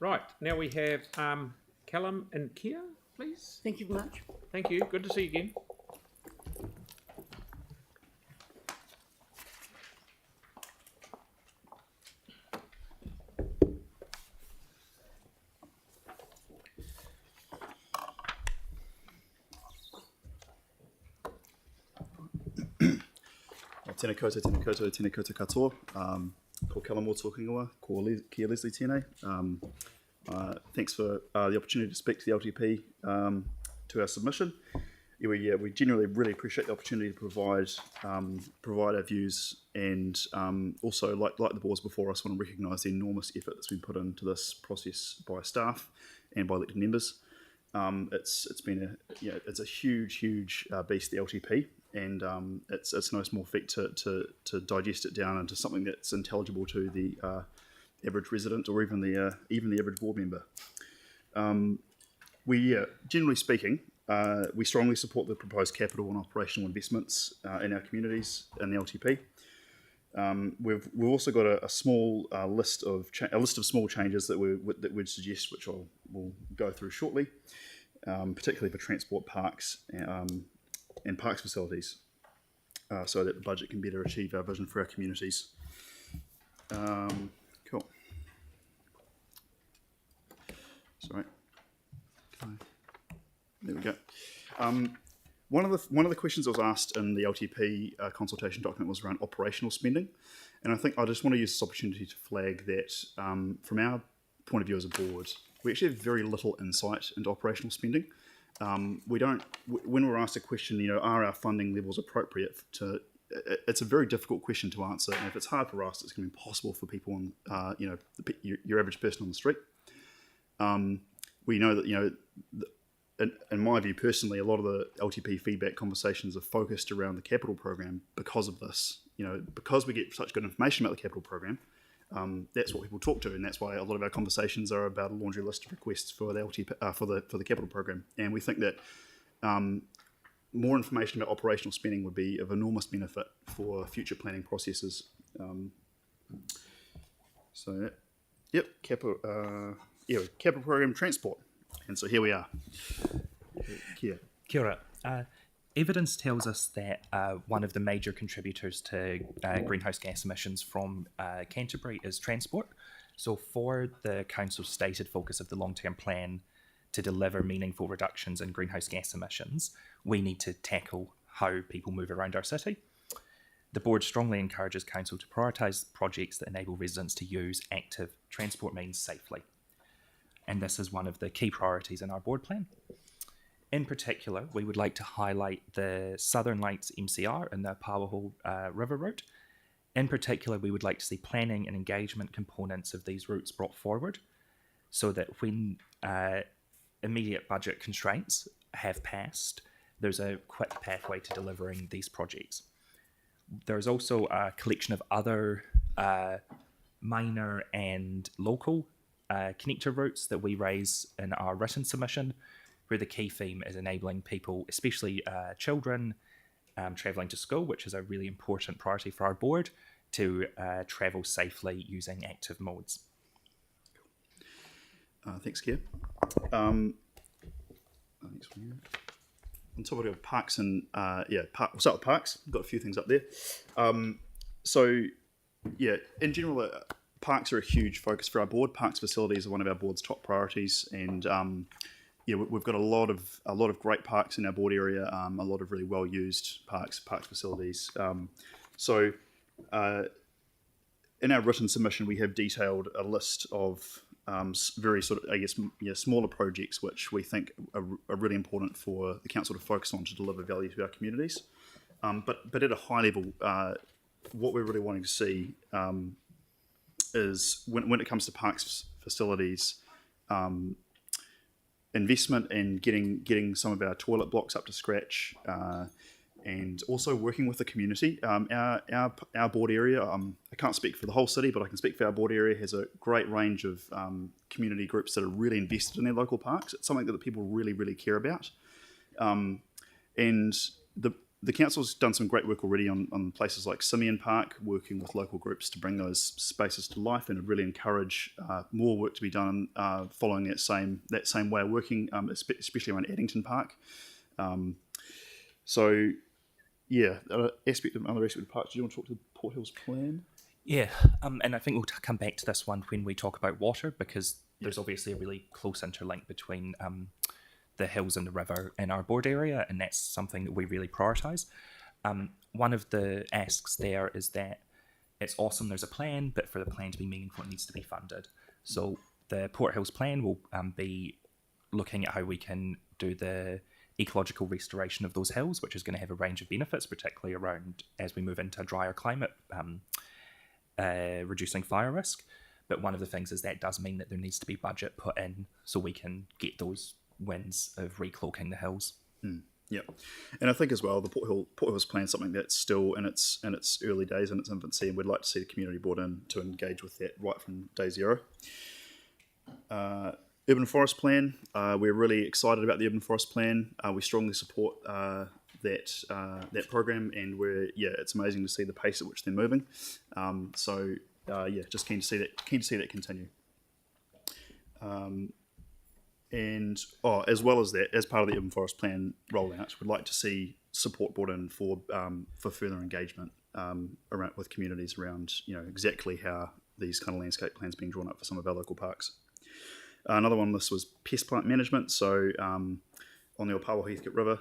Right, now we have Callum and Kia, please. Thank you very much. Thank you, good to see you again. Tēnā koutou, tēnā koutou, tēnā koutou katoa. Ko Callum o tōkingawa, ko Kia Leslie tēnei. Thanks for the opportunity to speak to the LTP to our submission. We generally really appreciate the opportunity to provide our views, and also, like the boards before us, want to recognise the enormous effort that's been put into this process by staff and by elected members. It's been a huge beast, the LTP, and it's no small feat to digest it down into something that's intelligible to the average resident or even the average board member. Generally speaking, we strongly support the proposed capital and operational investments in our communities in the LTP. We've also got a small list of small changes that we'd suggest, which we'll go through shortly, particularly for transport, parks, and parks facilities, so that the budget can better achieve our vision for our communities. Cool. Sorry. Okay. There we go. One of the questions that was asked in the LTP consultation document was around operational spending, and I think I just want to use this opportunity to flag that from our point of view as a board, we actually have very little insight into operational spending. We don't. When we're asked a question, are our funding levels appropriate to? It's a very difficult question to answer, and if it's hard for us, it's going to be impossible for people on, your average person on the street. We know that in my view personally, a lot of the LTP feedback conversations are focused around the capital program because of this. Because we get such good information about the capital program, that's what people talk to, and that's why a lot of our conversations are about a laundry list of requests for the LTP for the capital program. And we think that more information about operational spending would be of enormous benefit for future planning processes. Capital program transport. And so here we are. Kia. Kia ora. Evidence tells us that one of the major contributors to greenhouse gas emissions from Canterbury is transport. So for the Council's stated focus of the long-term plan to deliver meaningful reductions in greenhouse gas emissions, we need to tackle how people move around our city. The board strongly encourages Council to prioritise projects that enable residents to use active transport means safely. And this is one of the key priorities in our board plan. In particular, we would like to highlight the Southern Lights MCR and the Pawaho River route. In particular, we would like to see planning and engagement components of these routes brought forward so that when immediate budget constraints have passed, there's a quick pathway to delivering these projects. There's also a collection of other minor and local connector routes that we raise in our written submission, where the key theme is enabling people, especially children, travelling to school, which is a really important priority for our board, to travel safely using active modes. Thanks, Kia. Next one. On top of parks and we'll start with parks. We've got a few things up there. In general, parks are a huge focus for our board. Parks facilities are one of our board's top priorities, and we've got a lot of great parks in our board area. A lot of really well used parks facilities. In our written submission, we have detailed a list of very smaller projects which we think are really important for the council to focus on to deliver value to our communities. But at a high level, what we're really wanting to see is when it comes to parks facilities, investment in getting some of our toilet blocks up to scratch, and also working with the community. Our board area, I can't speak for the whole city, but I can speak for our board area, has a great range of community groups that are really invested in their local parks. It's something that the people really, really care about. And the council's done some great work already on places like Simeon Park, working with local groups to bring those spaces to life, and really encourage more work to be done following that same way of working, especially around Addington Park. So, yeah, another aspect of parks. Do you want to talk to the Port Hills plan? Yeah, and I think we'll come back to this one when we talk about water, because there's obviously a really close interlink between the hills and the river in our board area, and that's something that we really prioritise. One of the asks there is that it's awesome there's a plan, but for the plan to be meaningful, it needs to be funded. So the Port Hills plan will be looking at how we can do the ecological restoration of those hills, which is going to have a range of benefits, particularly around as we move into a drier climate, reducing fire risk. But one of the things is that does mean that there needs to be budget put in so we can get those wins of recloaking the hills. Yeah, and I think as well the Port Hills plan is something that's still in its early days, in its infancy, and we'd like to see the community brought in to engage with that right from day zero. Urban Forest Plan, we're really excited about the Urban Forest Plan. We strongly support that program, and it's amazing to see the pace at which they're moving. Just keen to see that continue. As well as that, as part of the Urban Forest Plan rollout, we'd like to see support brought in for further engagement around with communities around exactly how these kind of landscape plans being drawn up for some of our local parks. Another one on this was pest plant management. So on the Heathcote River,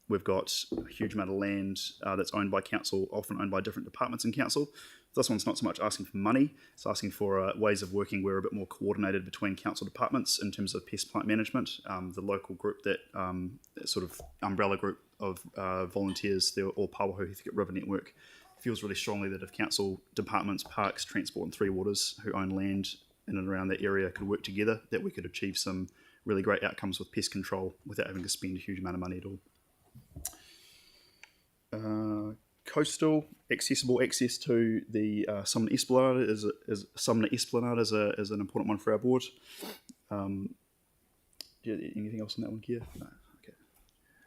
we've got a huge amount of land that's owned by council, often owned by different departments in council. This one's not so much asking for money, it's asking for ways of working where we're a bit more coordinated between council departments in terms of pest plant management. The local group, that sort of umbrella group of volunteers, the Waihoro Heathcote River Network, feels really strongly that if council departments, parks, transport and Three Waters, who own land in and around that area, could work together, that we could achieve some really great outcomes with pest control without having to spend a huge amount of money at all. Coastal accessible access to the Sumner Esplanade is an important one for our board. Anything else on that one, Kia? No. Okay.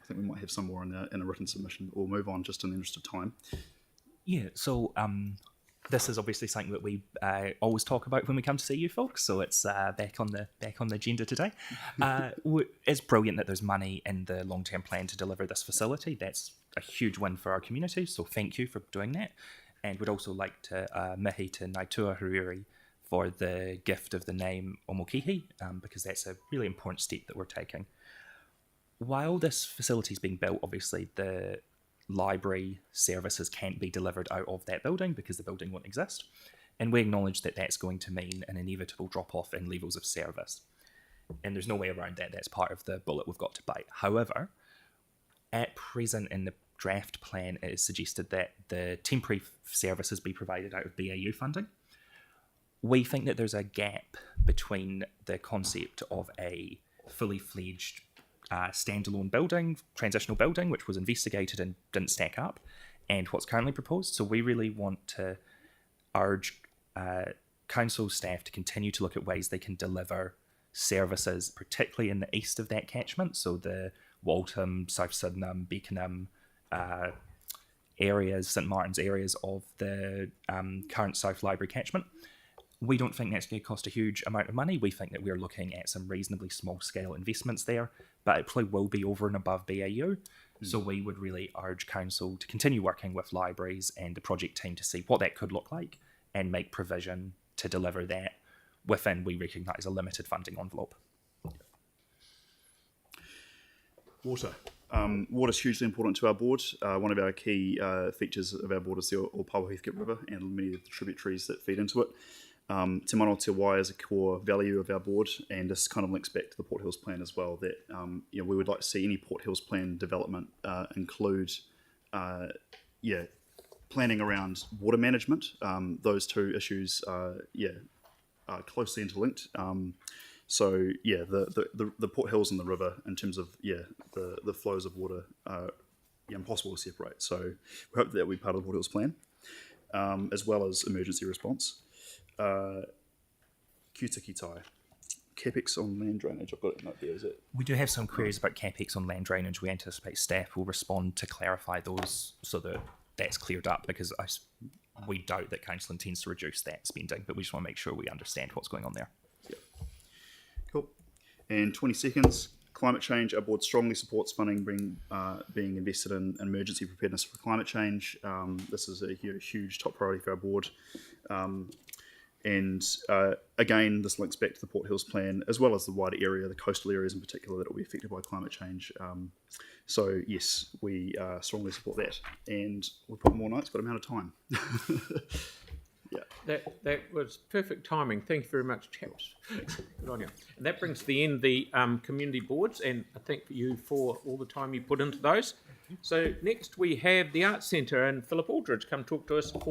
I think we might have some more in a written submission. We'll move on just in the interest of time. Yeah. So this is obviously something that we always talk about when we come to see you folks. So it's back on the agenda today. It's brilliant that there's money in the long-term plan to deliver this facility. That's a huge win for our community. So thank you for doing that. And we'd also like to mihi to Naitua Hariri for the gift of the name Omokihi, because that's a really important step that we're taking. While this facility is being built, obviously the library services can't be delivered out of that building because the building won't exist. And we acknowledge that that's going to mean an inevitable drop-off in levels of service. And there's no way around that. That's part of the bullet we've got to bite. However, at present in the draft plan, it is suggested that the temporary services be provided out of BAU funding. We think that there's a gap between the concept of a fully fledged standalone building, transitional building, which was investigated and didn't stack up, and what's currently proposed. So we really want to urge council staff to continue to look at ways they can deliver services, particularly in the east of that catchment, so the Waltham, South Sydenham, Beckenham areas, St Martin's areas of the current South Library catchment. We don't think that's going to cost a huge amount of money. We think that we're looking at some reasonably small-scale investments there, but it probably will be over and above BAU. So we would really urge council to continue working with libraries and the project team to see what that could look like and make provision to deliver that within, we recognise, a limited funding envelope. Water. Water is hugely important to our board. One of our key features of our board is the Waihoro Heathcote River and many of the tributaries that feed into it. Te Mana o Te Wai is a core value of our board, and this kind of links back to the Port Hills plan as well, that we would like to see any Port Hills plan development include planning around water management. Those two issues are closely interlinked. The Port Hills and the river, in terms of the flows of water, are impossible to separate. So we hope that will be part of the Port Hills plan, as well as emergency response. Kutakitai. CapEx on land drainage. I've got it note there, is it? We do have some queries about CapEx on land drainage. We anticipate staff will respond to clarify those so that that's cleared up, because we doubt that council intends to reduce that spending, but we just want to make sure we understand what's going on there. Cool. And 20 seconds. Climate change. Our board strongly supports funding being invested in emergency preparedness for climate change. This is a huge top priority for our board. And again, this links back to the Port Hills plan, as well as the wider area, the coastal areas in particular, that will be affected by climate change. So yes, we strongly support that. And we'll put more notes, but I'm out of time. Yeah. That was perfect timing. Thank you very much, chaps. Good on you. And that brings to the end the community boards, and I thank you for all the time you put into those. So next we have the Arts Centre, and Philip Aldridge come talk to us all